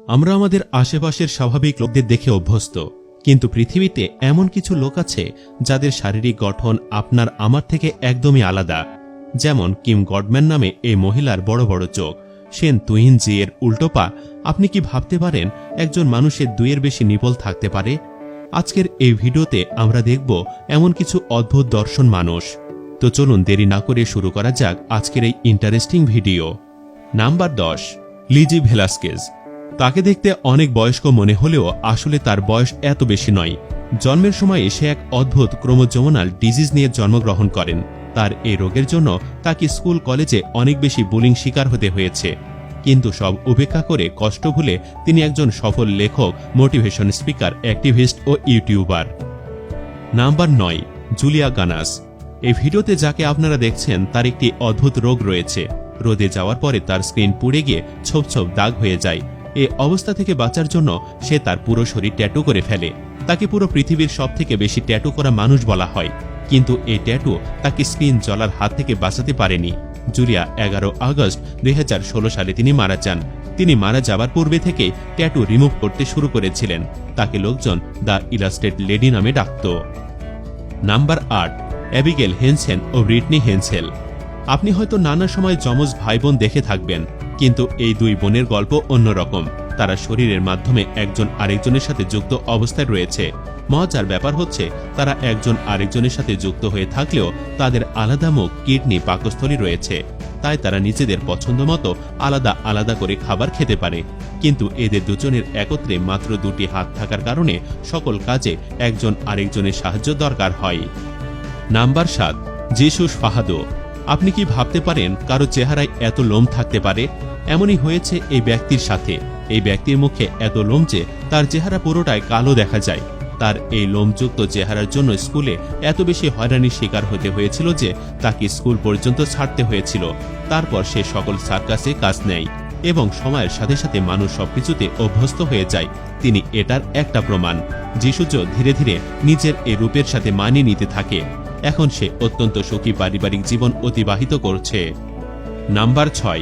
আমরা আমাদের আশেপাশের স্বাভাবিক লোকদের দেখে অভ্যস্ত, কিন্তু পৃথিবীতে এমন কিছু লোক আছে যাদের শারীরিক গঠন আপনার আমার থেকে একদমই আলাদা। যেমন কিম গডম্যান নামে এই মহিলার বড় বড় চোখ, সেন তুইন জি এর উল্টো পা। আপনি কি ভাবতে পারেন একজন মানুষের দুইয়ের বেশি নিপল থাকতে পারে? আজকের এই ভিডিওতে আমরা দেখব এমন কিছু অদ্ভুত দর্শন মানুষ। তো চলুন দেরি না করে শুরু করা যাক আজকের এই ইন্টারেস্টিং ভিডিও। Number 10, lessee ভেলাস্কেজ। তাকে দেখতে অনেক বয়স্ক মনে হলেও আসলে তার বয়স এত বেশি নয়। জন্মের সময় সে এক অদ্ভুত ক্রোমোজোমাল ডিজিজ নিয়ে জন্মগ্রহণ করেন। তার এই রোগের জন্য তাকে স্কুল কলেজে অনেক বেশি বুলিং শিকার হতে হয়েছে, কিন্তু সব উপেক্ষা করে কষ্ট ভুলে তিনি একজন সফল লেখক, মোটিভেশন স্পিকার, অ্যাক্টিভিস্ট ও ইউটিউবার। Number 9, Julia ganache. এই ভিডিওতে যাকে আপনারা দেখছেন তার একটি অদ্ভুত রোগ রয়েছে। রোদে যাওয়ার পরে তার স্ক্রিন পুড়ে গিয়ে ছোপ ছোপ দাগ হয়ে যায়। এই অবস্থা থেকে বাঁচার জন্য সে তার পুরো শরীর ট্যাটু করে ফেলে। তাকে পুরো পৃথিবীর সবথেকে বেশি ট্যাটু করা মানুষ বলা হয়, কিন্তু এই ট্যাটু তাকে স্ক্রিন জ্বলার হাত থেকে বাঁচাতে পারেনি। জুলিয়া 11 আগস্ট 2016 সালে তিনি মারা যান। তিনি মারা যাবার পূর্বে থেকে ট্যাটু রিমুভ করতে শুরু করেছিলেন। তাকে লোকজন দ্য ইলাস্ট্রেট লেডি নামে ডাকত। নাম্বার 8, অ্যাবিগেল হেনসেন ও ব্রিটনি হেনসেল। আপনি হয়তো নানা সময় যমজ ভাই বোন দেখে থাকবেন, কিন্তু এই দুই বোনের গল্প অন্যরকম। তারা শরীরের মাধ্যমে একজন আরেকজনের সাথে যুক্ত অবস্থায় রয়েছে। মজার ব্যাপার হচ্ছে তারা একজন আরেকজনের সাথে যুক্ত হয়ে থাকলেও তাদের আলাদা মুখ, কিডনি, পাকস্থলী রয়েছে। তাই তারা নিজেদের পছন্দ মতো আলাদা আলাদা করে খাবার খেতে পারে। কিন্তু এদের দুজনের একত্রে মাত্র 2টি হাত থাকার কারণে সকল কাজে একজন আরেকজনের সাহায্য দরকার হয়। নাম্বার 7, জেসুস ফাহাদো। আপনি কি ভাবতে পারেন কারো চেহারায় এত লোম থাকতে পারে? এমনই হয়েছে এই ব্যক্তির সাথে। এই ব্যক্তির মুখে এত লোম যে তার চেহারা পুরোটাই কালো দেখা যায়। তার এই লোমযুক্ত চেহারার জন্য স্কুলে এত বেশি হয়রানির শিকার হতে হয়েছিল যে তাকে স্কুল পর্যন্ত ছাড়তে হয়েছিল। তারপর সে সকল সার্কাসে কাজ নেয় এবং সময়ের সাথে সাথে মানুষ সবকিছুতে অভ্যস্ত হয়ে যায়। তিনি এটার একটা প্রমাণ। যিশুজও ধীরে ধীরে নিজের এই রূপের সাথে মানিয়ে নিতে থাকে। এখন সে অত্যন্ত সুখী পারিবারিক জীবন অতিবাহিত করছে। Number 6,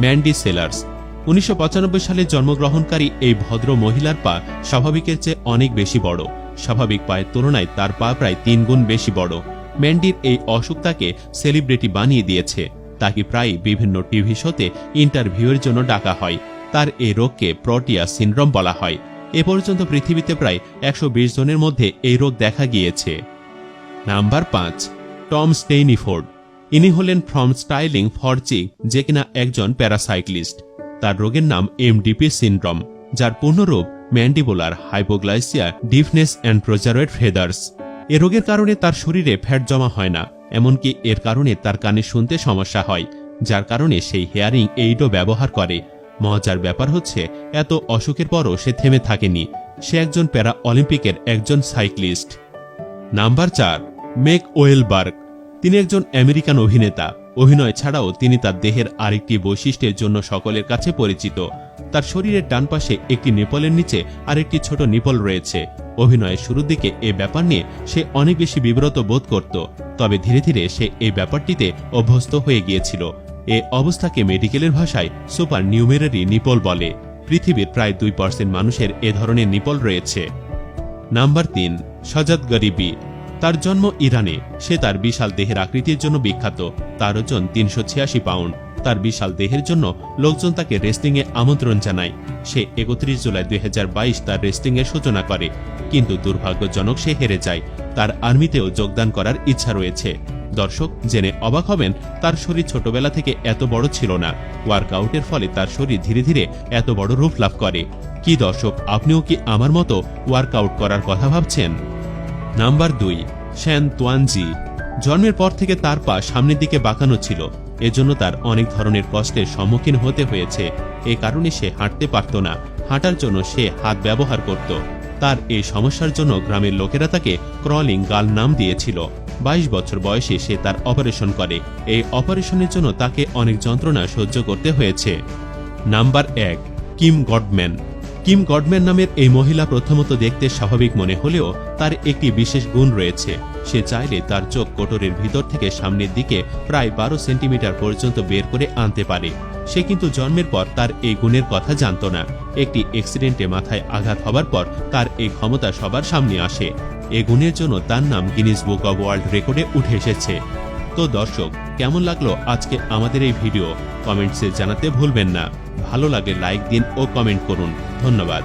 Mandy sellers. 1995 সালে জন্মগ্রহণকারী এই ভদ্র মহিলার পা স্বাভাবিকের চেয়ে অনেক বেশি বড়। স্বাভাবিক পায়ের তুলনায় তার পা প্রায় 3 গুণ বেশি বড়। ম্যান্ডির এই অসুখ তাকে সেলিব্রিটি বানিয়ে দিয়েছে। তাকে প্রায় বিভিন্ন টিভি শোতে ইন্টারভিউয়ের জন্য ডাকা হয়। তার এই রোগকে প্রোটিয়া সিনড্রোম বলা হয়। এ পর্যন্ত পৃথিবীতে প্রায় 120 জনের মধ্যে এই রোগ দেখা গিয়েছে। নাম্বার 5, টম স্টেইনিফোর্ড। ইনি হলেন ফ্রম স্টাইলিং ফর চিক, যে কিনা একজন প্যারাসাইক্লিস্ট। তার রোগের নাম এমডিপি সিনড্রোম, যার পূর্ণরূপ ম্যান্ডিবুলার হাইপোগ্লাইসিয়া ডিফনেস অ্যান্ড প্রোজারয়েড ফেদার্স। এ রোগের কারণে তার শরীরে ফ্যাট জমা হয় না, এমনকি এর কারণে তার কানে শুনতে সমস্যা হয়, যার কারণে সেই হেয়ারিং এইডও ব্যবহার করে। মজার ব্যাপার হচ্ছে এত অসুখের পরও সে থেমে থাকেনি। সে একজন প্যারা অলিম্পিকের একজন সাইক্লিস্ট। Number 4, make ওয়েলবার্গ। তিনি একজন আমেরিকান অভিনেতা। অভিনয় ছাড়াও তিনি তার দেহের আরেকটি বৈশিষ্ট্যের জন্য সকলের কাছে পরিচিত। তার শরীরের ডান পাশে একটি নিপলের নিচে আরেকটি ছোট নিপল রয়েছে। অভিনয়ের শুরুর দিকে এ ব্যাপার নিয়ে সে অনেক বেশি বিব্রত বোধ করত, তবে ধীরে ধীরে সে এই ব্যাপারটিতে অভ্যস্ত হয়ে গিয়েছিল। এ অবস্থাকে মেডিকেলের ভাষায় সুপার নিউমেরারি নিপল বলে। পৃথিবীর প্রায় 2% মানুষের এ ধরনের নিপল রয়েছে। নাম্বার 3, সাজাদ গরিবি। তার জন্ম ইরানে। সে তার বিশাল দেহের আকৃতির জন্য বিখ্যাত। তার ওজন 386 পাউন্ড। তার বিশাল দেহের জন্য লোকজন তাকে রেসলিংয়ে আমন্ত্রণ জানায়। সে 31 জুলাই 2022 তার রেসলিংয়ের সূচনা করে, কিন্তু দুর্ভাগ্যজনক সে হেরে যায়। তার আর্মিতেও যোগদান করার ইচ্ছা রয়েছে। দর্শক জেনে অবাক হবেন, তার শরীর ছোটবেলা থেকে এত বড় ছিল না। ওয়ার্কআউটের ফলে তার শরীর ধীরে ধীরে এত বড় রূপ লাভ করে। কি দর্শক, আপনিও কি আমার মতো ওয়ার্কআউট করার কথা ভাবছেন? নাম্বার 2, শ্যান তুয়ান জি। জন্মের পর থেকে তার পা সামনের দিকে বাঁকানো ছিল, এজন্য তার অনেক ধরনের কষ্টের সম্মুখীন হতে হয়েছে। এ কারণে সে হাঁটতে পারত না। হাঁটার জন্য সে হাত ব্যবহার করত। তার এই সমস্যার জন্য গ্রামের লোকেরা তাকে ক্রলিং গার্ল নাম দিয়েছিল। 22 বছর বয়সে সে তার অপারেশন করে। এই অপারেশনের জন্য তাকে অনেক যন্ত্রণা সহ্য করতে হয়েছে। Number 1, Kim godman. Kim godman নামের এই মহিলা প্রথমত দেখতে স্বাভাবিক মনে হলেও তার একটি বিশেষ গুণ রয়েছে। সে চাইলে তার চোখ কোটরের ভিতর থেকে সামনের দিকে প্রায় 12 সেন্টিমিটার পর্যন্ত বের করে আনতে পারে। সে কিন্তু জন্মের পর তার এই গুণের কথা জানত না। একটি অ্যাক্সিডেন্টে মাথায় আঘাত হবার পর তার এই ক্ষমতা সবার সামনে আসে। এই গুণের জন্য তার নাম গিনেস বুক অব ওয়ার্ল্ড রেকর্ডে উঠে এসেছে। তো দর্শক, কেমন লাগলো আজকে আমাদের এই ভিডিও? কমেন্টসে জানাতে ভুলবেন না। ভালো লাগলে লাইক দিন ও কমেন্ট করুন। ধন্যবাদ।